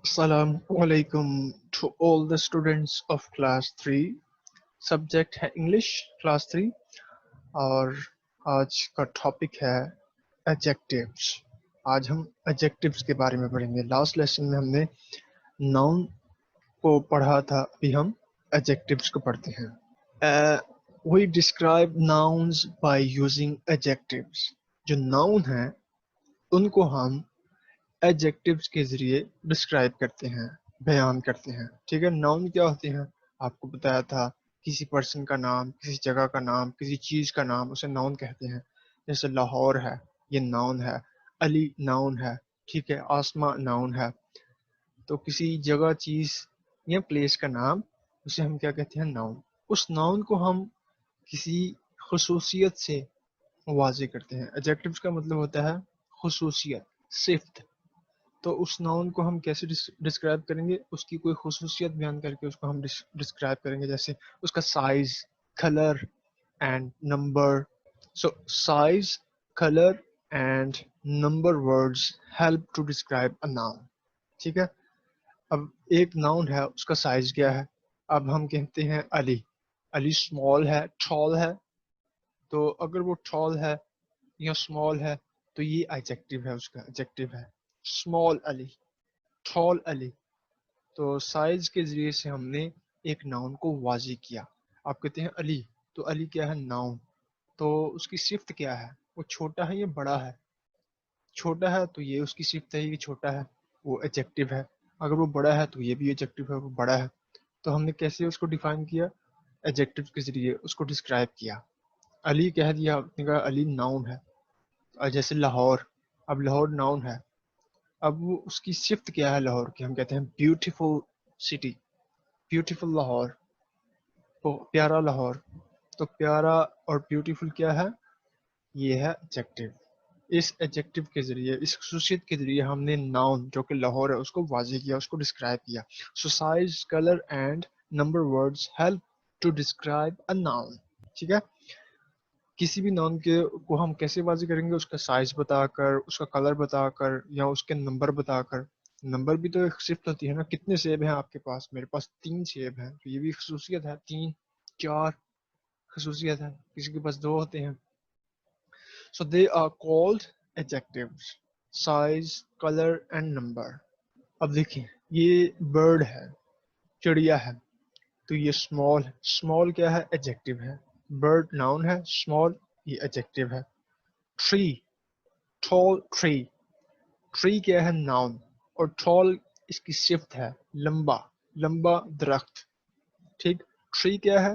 Assalamualaikum to all the students of class 3. Subject है English class 3 और आज का टॉपिक है एडजेक्टिव्स। आज हम एडजेक्टिव्स के बारे में पढ़ेंगे। लास्ट लेसन में हमने नाउन को पढ़ा था, अभी हम एडजेक्टिव्स को पढ़ते हैं। We describe nouns by using adjectives. जो नाउन हैं उनको हम एडजेक्टिव्स के जरिए डिस्क्राइब करते हैं, बयान करते हैं। ठीक है, नाउन क्या होते हैं आपको बताया था। किसी पर्सन का नाम, किसी जगह का नाम, किसी चीज़ का नाम, उसे नाउन कहते हैं। जैसे लाहौर है, ये नाउन है। अली नाउन है, ठीक है। आसमा नाउन है। तो किसी जगह, चीज़ या प्लेस का नाम, उसे हम क्या कहते हैं, नाउन। उस नाउन को हम किसी खुसूसियत से वाज़े करते हैं। एडजेक्टिव्स का मतलब होता है खुसूसियत, सिफ्त। तो उस नाउन को हम कैसे डिस्क्राइब करेंगे? उसकी कोई खुसूसियत बयान करके उसको हम डिस्क्राइब करेंगे, जैसे उसका size, colour and number. So size, colour and number words help to describe a noun. ठीक है, अब एक नाउन है, उसका साइज क्या है? अब हम कहते हैं अली। अली स्मॉल है, टॉल है। तो अगर वो टॉल है या स्मॉल है तो ये एडजेक्टिव है, उसका एडजेक्टिव है स्मॉल अली, टॉल अली। तो साइज के जरिए से हमने एक नाउन को वाज़ी किया। आप कहते हैं अली, तो अली क्या है? नाउन। तो उसकी सिफ्त क्या है? वो छोटा है या बड़ा है? छोटा है तो ये उसकी सिफ्त है, ये छोटा है, वो एडजेक्टिव है। अगर वो बड़ा है तो ये भी एडजेक्टिव है, वो बड़ा है। तो हमने कैसे उसको डिफाइन किया? एडजेक्टिव के जरिए उसको डिस्क्राइब किया। अली कह दिया, आपने कहा अली नाउन है। और जैसे लाहौर, अब लाहौर नाउन है। अब वो उसकी सिफ्त क्या है लाहौर की? हम कहते हैं ब्यूटीफुल सिटी, ब्यूटीफुल लाहौर, तो प्यारा लाहौर। तो प्यारा और ब्यूटीफुल क्या है? ये है एडजेक्टिव। इस एडजेक्टिव के जरिए, इस खसूसियत के जरिए हमने नाउन जो कि लाहौर है उसको वाज़े किया, उसको डिस्क्राइब किया। So size, colour and number words help to describe a noun. ठीक है, किसी भी नाउन के को हम कैसे वाज़े करेंगे? उसका साइज बताकर, उसका कलर बताकर, या उसके नंबर बताकर। नंबर भी तो एक सिफ्त होती है ना। कितने सेब हैं आपके पास? मेरे पास 3 सेब हैं, तो ये भी खसूसियत है। 3, 4 खसूसियत है। किसी के पास 2 होते हैं। So they are called adjectives, size, colour and number. अब देखिए, ये बर्ड है, चिड़िया है, तो ये स्मॉल है। स्मॉल क्या है? एडजेक्टिव है। बर्ड नाउन है, स्मॉल ये एडजेक्टिव है। ट्री, टॉल ट्री, ट्री क्या है? नाउन। और टॉल इसकी सिफ्त है, लंबा, लंबा दरख्त। ठीक, ट्री क्या है?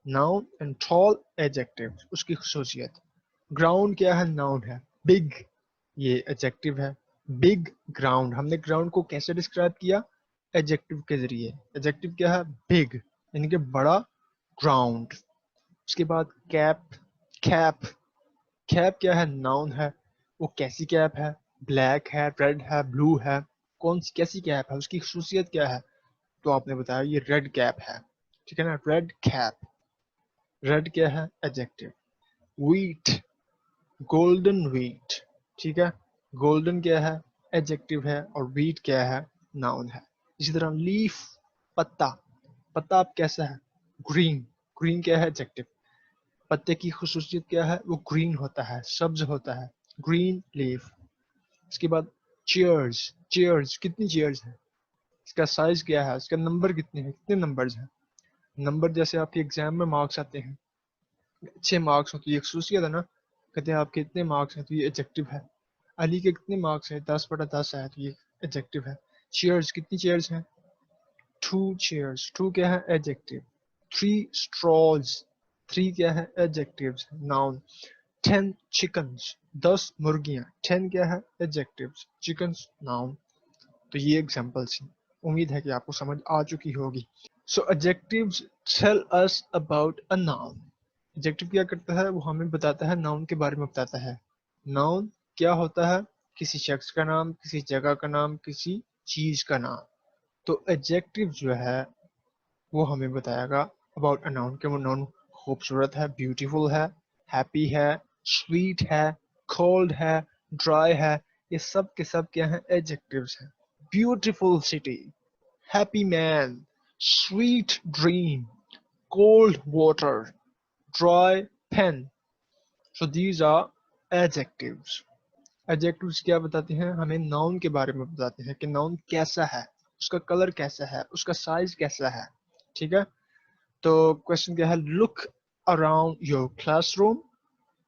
नाउन एंड टॉल एडजेक्टिव, उसकी खसूसियत। ग्राउंड क्या है? नाउन है। बिग, ये एडजेक्टिव है। Big ground. हमने ग्राउंड को कैसे डिस्क्राइब किया? एडजेक्टिव के जरिए। एडजेक्टिव क्या है? बिग, यानी कि बड़ा ग्राउंड। उसके बाद कैप, कैप, कैप क्या है? नाउन है। वो कैसी कैप है? ब्लैक है, रेड है, ब्लू है। कौन सी कैसी कैप है? उसकी खसूसियत क्या है? तो आपने बताया ये रेड कैप है। ठीक है ना, रेड कैप। रेड क्या है? एडजेक्टिव। Wheat, golden wheat. ठीक है, गोल्डन क्या है? एडजेक्टिव है। और व्हीट क्या है? नाउन है। इसी तरह लीफ, पत्ता, पत्ता अब कैसा है? ग्रीन, ग्रीन क्या है? एडजेक्टिव। पत्ते की खुसूसियत क्या है? वो ग्रीन होता है, सब्ज होता है, ग्रीन लीफ। इसके बाद चेयर्स, चेयर्स कितनी चेयर्स हैं? इसका साइज क्या है? इसका नंबर कितने हैं? कितने नंबर्स हैं? नंबर जैसे आपके एग्जाम में मार्क्स आते हैं, अच्छे मार्क्स हो तो ये खसूसियत है ना। कहते हैं आपके इतने मार्क्स हैं, तो ये एडजेक्टिव है। अली के कितने मार्क्स हैं? 10/10 है, तो ये एडजेक्टिव है। चेयर्स, कितनी चेयर्स हैं? 2 चेयर्स, 2 क्या है? एडजेक्टिव। 3 स्ट्रॉज, 3 क्या है? Adjectives, noun. 10 चिकन्स, 10 मुर्गियां, 10 क्या है? Adjectives, chickens noun. तो ये एग्जांपल्स हैं। उम्मीद है कि आपको समझ आ चुकी होगी। So adjectives tell us about a noun. Adjective क्या करता है? वो हमें बताता है, नाउन के बारे में बताता है। नाउन क्या होता है? किसी शख्स का नाम, किसी जगह का नाम, किसी चीज का नाम। तो एडजेक्टिव जो है वो हमें बताएगा अबाउट अ नाउन, कि वो नाउन खूबसूरत है, ब्यूटीफुल है, हैप्पी है, स्वीट है, कोल्ड है, ड्राई है। ये सब के सब क्या हैं? एडजेक्टिव्स हैं। beautiful city, happy man, sweet dream, cold water, dry pen. So these are adjectives. Adjectives क्या बताते हैं, हमें नाउन के बारे में बताते हैं कि नाउन कैसा है, उसका कलर कैसा है, उसका साइज कैसा है. ठीक है, तो क्वेश्चन क्या है, look around your classroom,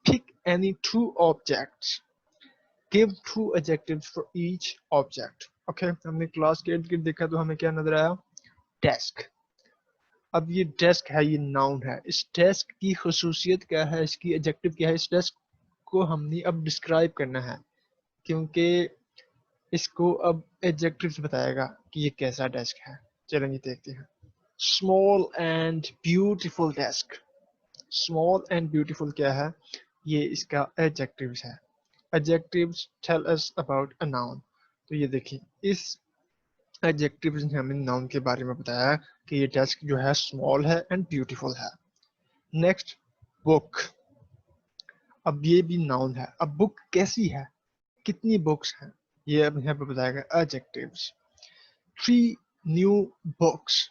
pick any two objects, give two adjectives for each object. Okay, हमने क्लास के इर्द गिर्द देखा तो हमें क्या नजर आया, डेस्क. अब ये डेस्क है, ये नाउन है. इस डेस्क की खसूसियत क्या है, इसकी एडजेक्टिव क्या है, इस डेस्क को हमने अब डिस्क्राइब करना है, क्योंकि इसको अब एडजेक्टिव्स बताएगा कि ये कैसा डेस्क है. चलेंगे देखते हैं. Small and beautiful desk. Small and beautiful क्या है, ये इसका एडजेक्टिव्स है. Adjectives tell us about a noun. तो ये देखिए, इस एडजेक्टिव्स ने हमें नाउन के बारे में बताया कि ये डेस्क जो है स्मॉल है एंड ब्यूटीफुल है. Next, book. अब ये भी नाउन है. अब बुक कैसी है, कितनी बुक्स हैं, ये अब यहाँ पे बताएगा एडजेक्टिव्स. 3 new books.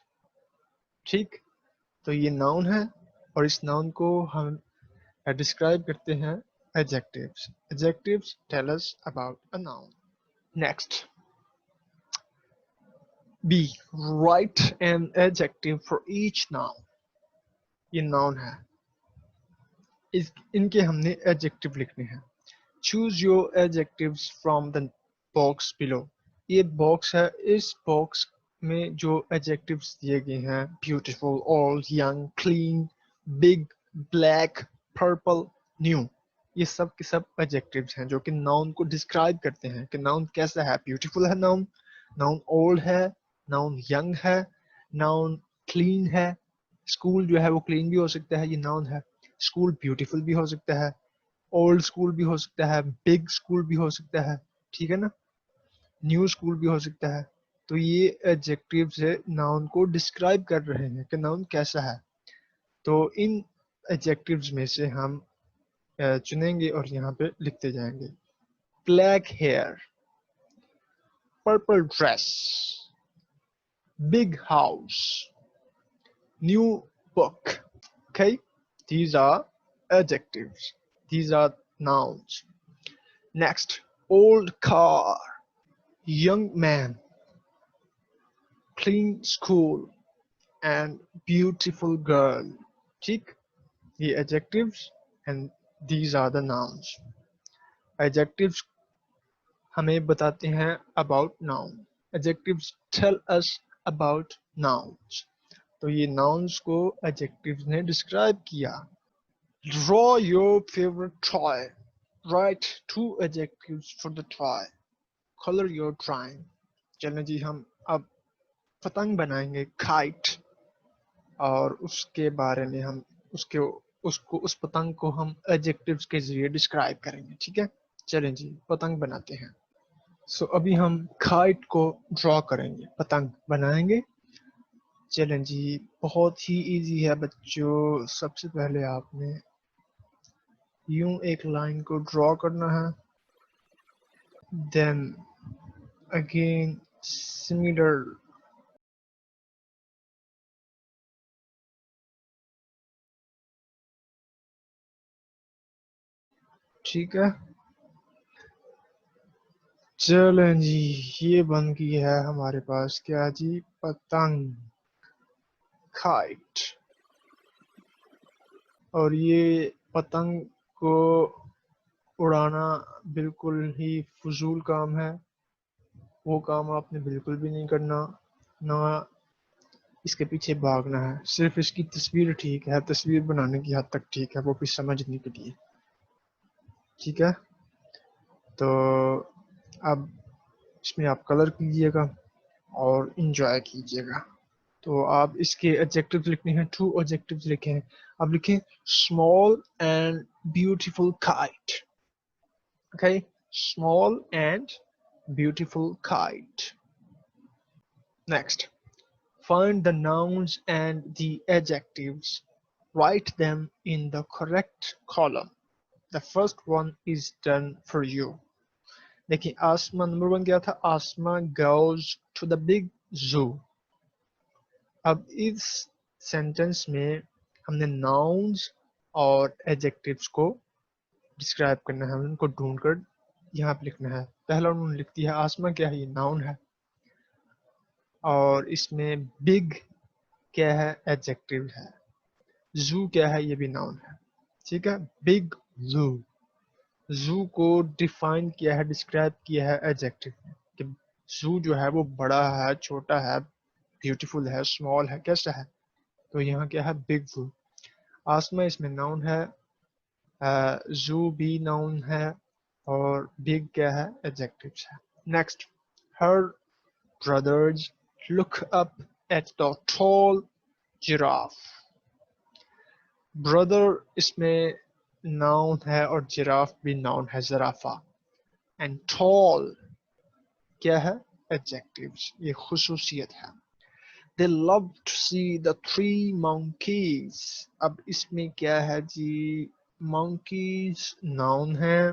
ठीक, तो ये नाउन है और इस नाउन को हम डिस्क्राइब करते हैं adjectives. Adjectives tell us about a noun. Next, B, write an adjective for each noun. ये नाउन है, इनके हमने एडजेक्टिव लिखने हैं. Choose your adjectives from the box below. ये बॉक्स है, इस बॉक्स में जो एडजेक्टिव्स दिए गए हैं, beautiful, old, young, clean, big, black, purple, new, ये सब के सब एडजेक्टिव्स हैं जो कि नाउन को डिस्क्राइब करते हैं कि नाउन कैसा है. ब्यूटीफुल है नाउन, नाउन ओल्ड है, नाउन यंग है, नाउन क्लीन है. स्कूल जो है वो क्लीन भी हो सकता है, ये नाउन है. स्कूल ब्यूटीफुल भी हो सकता है, ओल्ड स्कूल भी हो सकता है, बिग स्कूल भी हो सकता है. ठीक है ना, न्यू स्कूल भी हो सकता है. तो ये एडजेक्टिव्स है, नाउन को डिस्क्राइब कर रहे हैं कि नाउन कैसा है. तो इन एडजेक्टिव्स में से हम चुनेंगे और यहाँ पे लिखते जाएंगे. Black hair, purple dress, big house, new book. Okay, these are adjectives, these are nouns. Next, old car, young man, clean school, and beautiful girl. ठीक, ये adjectives and these are the nouns. Adjectives हमें बताते हैं about noun. Adjectives tell us about nouns. तो ये nouns को adjectives ने describe किया. Draw your favorite toy. Write 2 adjectives for the toy. Color your drawing. चलें जी, हम अब पतंग बनाएंगे, kite, और उसके बारे में हम उस पतंग को हम एडजेक्टिव्स के जरिए डिस्क्राइब करेंगे. ठीक है, चलें जी पतंग बनाते हैं. सो अभी हम काइट को ड्रॉ करेंगे, पतंग बनाएंगे. चलें जी, बहुत ही इजी है बच्चों. सबसे पहले आपने यूं एक लाइन को ड्रॉ करना है, देन अगेन सिमिलर. ठीक है, चलें जी, ये बन गई है हमारे पास क्या जी, पतंग, काइट. और ये पतंग को उड़ाना बिल्कुल ही फजूल काम है. वो काम आपने बिल्कुल भी नहीं करना, ना इसके पीछे भागना है. सिर्फ इसकी तस्वीर ठीक है, तस्वीर बनाने की हद तक ठीक है, वो भी समझने के लिए. ठीक है, तो अब इसमें आप कलर कीजिएगा और इंजॉय कीजिएगा. तो आप इसके एडजेक्टिव्स लिखने हैं, 2 एडजेक्टिव्स लिखे हैं. अब लिखें small and beautiful kite. Okay, small and beautiful kite. Next, find the nouns and the adjectives. Write them in the correct column. The first one is done for you. देखिए आसमा number 1 क्या था, आसमा goes to the big zoo। अब इस sentence में हमने nouns और adjectives को describe करना है, उनको ढूंढकर यहाँ पे लिखना है। पहला उन्होंने लिख दिया आसमा क्या है, ये नाउन है, और इसमें बिग क्या है, एडजेक्टिव है। जू क्या है, ये भी नाउन है, ठीक है। बिग जू, जू को डिफाइन किया है, डिस्क्राइब किया है एडजेक्टिव में कि जू जो है वो बड़ा है, छोटा है, ब्यूटीफुल है, स्मॉल है, कैसा है। तो यहाँ क्या है, बिग जू। आसमा इसमें नाउन है, जू भी नाउन है, और बिग क्या है, एडजेक्टिव है। Next, her brothers look up at the tall giraffe। brother इसमें नाउन है और जिराफ भी नाउन है, ज़राफ़ा। एंड tall क्या है, एडजेक्टिव्स, ये खुसूसियत है। they love to see the three monkeys। अब इसमें क्या है जी, monkeys नाउन है,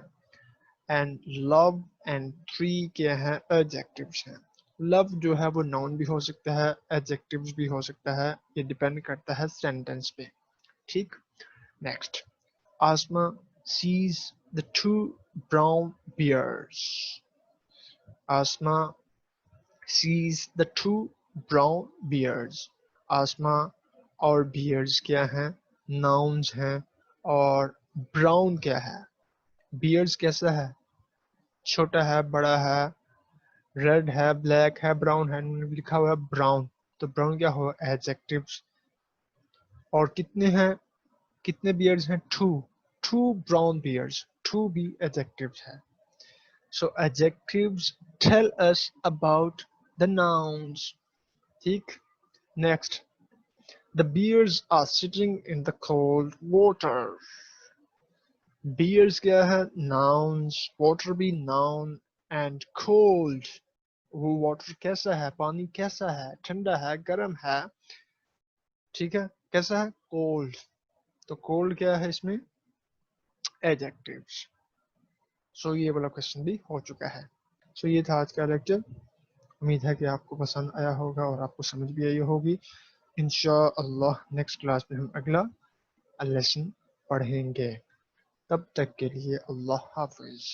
एंड लव एंड ट्री क्या है, एडजेक्टिव्स हैं। लव जो है वो नाउन भी हो सकता है, एडजेक्टिव्स भी हो सकता है, ये डिपेंड करता है सेंटेंस पे, ठीक। Next, Asma sees the two brown bears। Asma sees the two brown bears। आसमा और bears क्या हैं, नाउन्स हैं, और ब्राउन क्या है, bears कैसा है, छोटा है, बड़ा है, रेड है, ब्लैक है, ब्राउन है, लिखा हुआ है ब्राउन, तो ब्राउन क्या हो, एडजेक्टिव्स। और कितने हैं, कितने बियर्स हैं, two, two brown bears, two भी एडजेक्टिव्स है। So adjectives tell us about the nouns, ठीक। Next, the bears are sitting in the cold water. Bears क्या है, नाउन्स, वाटर भी नाउन, एंड कोल्ड, वो वाटर कैसा है, पानी कैसा है, ठंडा है, गर्म है, ठीक है, कैसा है, कोल्ड। तो कोल्ड क्या है इसमें, एडजेक्टिव्स। सो ये वाला क्वेश्चन भी हो चुका है। सो ये था आज का लेक्चर, उम्मीद है कि आपको पसंद आया होगा और आपको समझ भी आई होगी। इंशाअल्लाह नेक्स्ट क्लास में हम अगला लेसन पढ़ेंगे। तब तक के लिए अल्लाह हाफिज।